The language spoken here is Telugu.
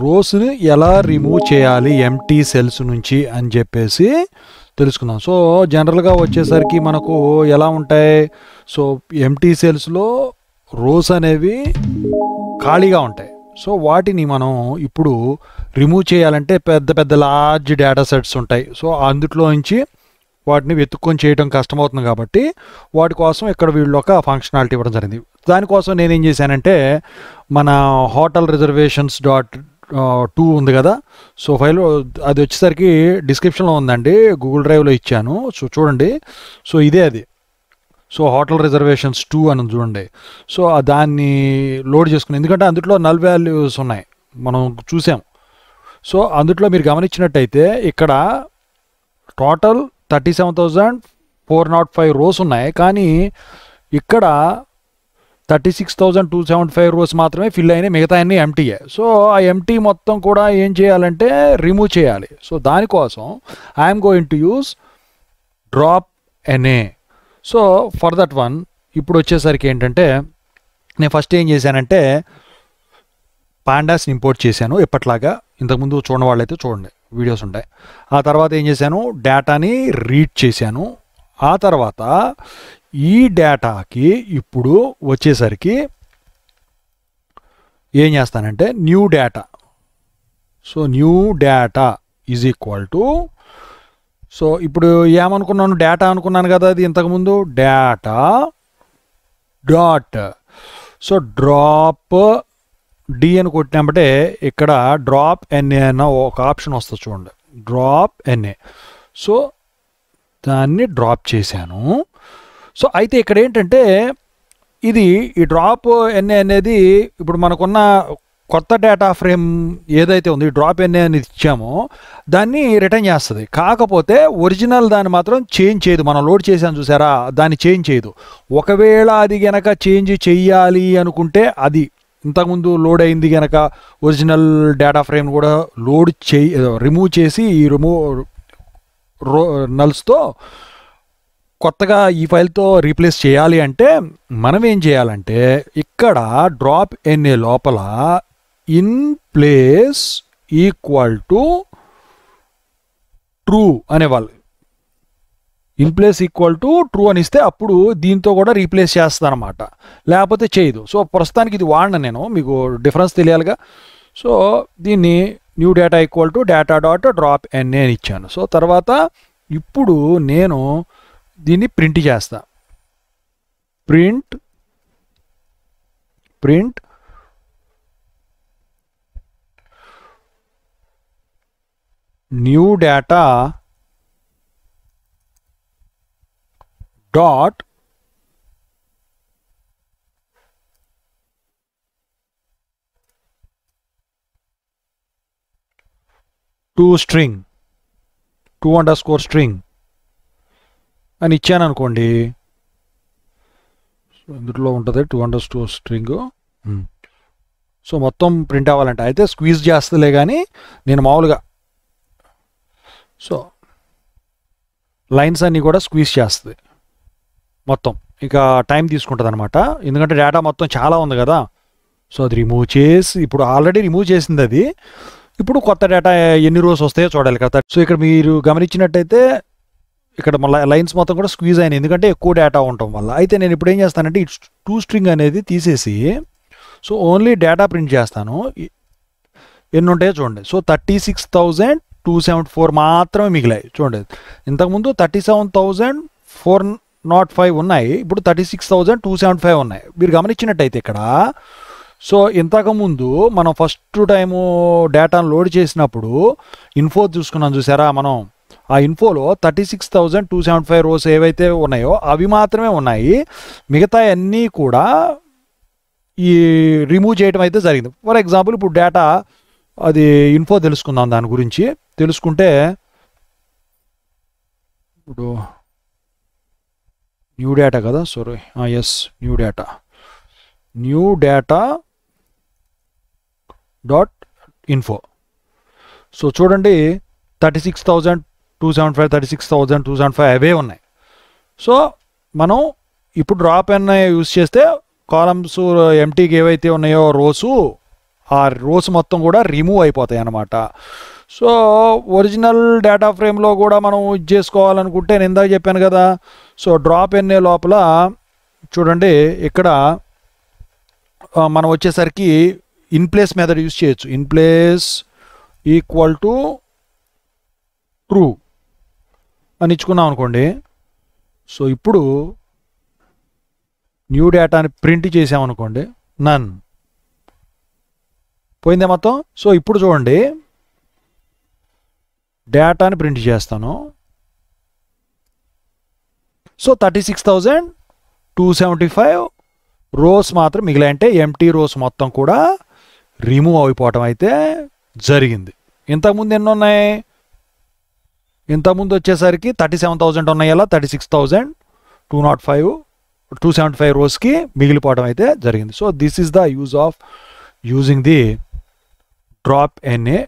రోస్ని ఎలా రిమూవ్ చేయాలి ఎంటీ సెల్స్ నుంచి అని చెప్పేసి తెలుసుకుందాం. సో జనరల్గా వచ్చేసరికి మనకు ఎలా ఉంటాయి, సో ఎంటీ సెల్స్లో రోస్ అనేవి ఖాళీగా ఉంటాయి. సో వాటిని మనం ఇప్పుడు రిమూవ్ చేయాలంటే పెద్ద పెద్ద లార్జ్ డేటా సెట్స్ ఉంటాయి. సో అందులో నుంచి వాటిని వెతుక్కొని చేయడం కష్టమవుతుంది కాబట్టి వాటి కోసం ఇక్కడ వీళ్ళు ఒక ఫంక్షనాలిటీ ఇవ్వడం జరిగింది. దానికోసం నేనేం చేశానంటే మన హోటల్ రిజర్వేషన్స్ .2 ఉంది కదా, సో ఫైల్ అది వచ్చేసరికి డిస్క్రిప్షన్లో ఉందండి, గూగుల్ డ్రైవ్లో ఇచ్చాను. సో చూడండి, సో ఇదే అది. సో హోటల్ రిజర్వేషన్స్ 2 అని చూడండి. సో దాన్ని లోడ్ చేసుకుని, ఎందుకంటే అందులో నల్ వాల్యూస్ ఉన్నాయి మనం చూసాం. సో అందులో మీరు గమనించినట్టయితే ఇక్కడ టోటల్ 37,405 రోస్ ఉన్నాయి, కానీ ఇక్కడ 36,275 రోస్ మాత్రమే ఫిల్ అయినాయి, మిగతా అన్నీ ఎంటీయే. సో ఆ ఎంటీ మొత్తం కూడా ఏం చేయాలంటే రిమూవ్ చేయాలి. సో దానికోసం I'm going to use drop NA. So for that one ఇప్పుడు వచ్చేసరికి ఏంటంటే నేను ఫస్ట్ ఏం చేశానంటే పాండాస్ని ఇంపోర్ట్ చేశాను. ఎప్పట్లాగా ఇంతకుముందు చూడని వాళ్ళైతే చూడండి, వీడియోస్ ఉంటాయి. ఆ తర్వాత ఏం చేశాను, డేటాని రీడ్ చేశాను. ఆ తర్వాత ఈ డేటాకి ఇప్పుడు వచ్చేసరికి ఏం చేస్తానంటే new data. So new data is equal to, so ఇప్పుడు ఏమనుకున్నాను, డేటా అనుకున్నాను కదా, అది ఇంతకుముందు data dot, so drop D అని కొట్టినామంటే ఇక్కడ డ్రాప్ ఎన్ఏ అన్న ఒక ఆప్షన్ వస్తుంది చూడండి, డ్రాప్ ఎన్ఏ. సో దాన్ని డ్రాప్ చేశాను. సో అయితే ఇక్కడ ఏంటంటే ఇది ఈ డ్రాప్ ఎన్ఏ అనేది ఇప్పుడు మనకున్న కొత్త డేటా ఫ్రేమ్ ఏదైతే ఉందో ఈ డ్రాప్ ఎన్ఏ అనేది ఇచ్చామో దాన్ని రిటర్న్ చేస్తుంది. కాకపోతే ఒరిజినల్ దాన్ని మాత్రం చేంజ్ చేయదు. మనం లోడ్ చేసాను చూసారా, దాన్ని చేంజ్ చేయదు. ఒకవేళ అది గనక చేంజ్ చెయ్యాలి అనుకుంటే, అది ఇంతకుముందు లోడ్ అయింది కనుక ఒరిజినల్ డేటా ఫ్రేమ్ కూడా రిమూవ్ చేసి ఈ నల్స్తో కొత్తగా ఈ ఫైల్తో రీప్లేస్ చేయాలి అంటే మనం ఏం చేయాలంటే ఇక్కడ డ్రాప్ ఎన్ఏ లోపల in place equal to true అనేవాళ్ళు, in place equal to true అని ఇస్తే అప్పుడు దీంతో కూడా రీప్లేస్ చేస్తాను అనమాట, లేకపోతే చేయదు. సో ప్రస్తుతానికి ఇది వాడిన నేను, మీకు డిఫరెన్స్ తెలియాలిగా. సో దీన్ని new data equal to data dot drop NA అని ఇచ్చాను. సో తర్వాత ఇప్పుడు నేను దీన్ని ప్రింట్ చేస్తా, print new data dot to string, _string అని ఇచ్చాను అనుకోండి. సో ఇందులో ఉంటుంది _string. సో మొత్తం ప్రింట్ అవ్వాలంటే అయితే స్క్వీజ్ చేస్తలే కానీ నేను మామూలుగా సో లైన్స్ అన్నీ కూడా స్క్వీజ్ చేస్తుంది మొత్తం, ఇక టైం తీసుకుంటుంది అనమాట, ఎందుకంటే డేటా మొత్తం చాలా ఉంది కదా. సో అది రిమూవ్ చేసి, ఇప్పుడు ఆల్రెడీ రిమూవ్ చేసింది అది, ఇప్పుడు కొత్త డేటా ఎన్ని రోస్ వస్తాయో చూడాలి కదా. సో ఇక్కడ మీరు గమనించినట్టయితే ఇక్కడ మళ్ళీ లైన్స్ మొత్తం కూడా స్క్వీజ్ అయినాయి, ఎందుకంటే ఎక్కువ డేటా ఉండటం వల్ల. అయితే నేను ఇప్పుడు ఏం చేస్తానంటే ఈ _string అనేది తీసేసి సో ఓన్లీ డేటా ప్రింట్ చేస్తాను. ఎన్ని ఉంటాయో చూడండి. సో 36,274 మాత్రమే మిగిలాయి చూడండి. ఇంతకుముందు 37,405 ఉన్నాయి, ఇప్పుడు 36,275 ఉన్నాయి. మీరు గమనించినట్టయితే ఇక్కడ సో ఇంతకుముందు మనం ఫస్ట్ టైము డేటాను లోడ్ చేసినప్పుడు ఇన్ఫో చూసుకున్నాం చూసారా మనం, ఆ ఇన్ఫోలో 36,275 రోస్ ఏవైతే ఉన్నాయో అవి మాత్రమే ఉన్నాయి, మిగతా అన్నీ కూడా ఈ రిమూవ్ చేయడం అయితే జరిగింది. ఫర్ ఎగ్జాంపుల్ ఇప్పుడు డేటా అది ఇన్ఫో తెలుసుకుందాం, దాని గురించి తెలుసుకుంటే ఇప్పుడు న్యూ డేటా కదా, sorry S new data dot info. So చూడండి 36,275 36,275 అవే ఉన్నాయి. సో మనం ఇప్పుడు డ్రాప్ ఎన్ఐ యూస్ చేస్తే కాలమ్స్ ఎంటీకి ఏవైతే ఉన్నాయో రోసు ఆ రోస్ మొత్తం కూడా రిమూవ్ అయిపోతాయి అన్నమాట. సో ఒరిజినల్ డేటా ఫ్రేమ్లో కూడా మనం ఇది చేసుకోవాలనుకుంటే నేను ఇందాక చెప్పాను కదా. సో డ్రాప్ ఎన్ఏ లోపల చూడండి ఇక్కడ మనం వచ్చేసరికి ఇన్ ప్లేస్ మెథడ్ యూజ్ చేయొచ్చు. In place equal to true అని ఇచ్చుకున్నాం అనుకోండి. సో ఇప్పుడు న్యూ డేటాని ప్రింట్ చేసామనుకోండి, నన్ పోయిందే మొత్తం. సో ఇప్పుడు చూడండి డేటాని ప్రింట్ చేస్తాను. సో 36,275 రోస్ మాత్రం మిగిలాయంటే ఎంటీ రోస్ మొత్తం కూడా రిమూవ్ అయిపోవటం అయితే జరిగింది. ఇంతకుముందు ఎన్ని ఉన్నాయి? ఇంతకుముందు వచ్చేసరికి 37,000 ఉన్నాయి. అలా 36,275 రోస్కి మిగిలిపోవడం అయితే జరిగింది. So this is the use of using the drop ఎన్ఏ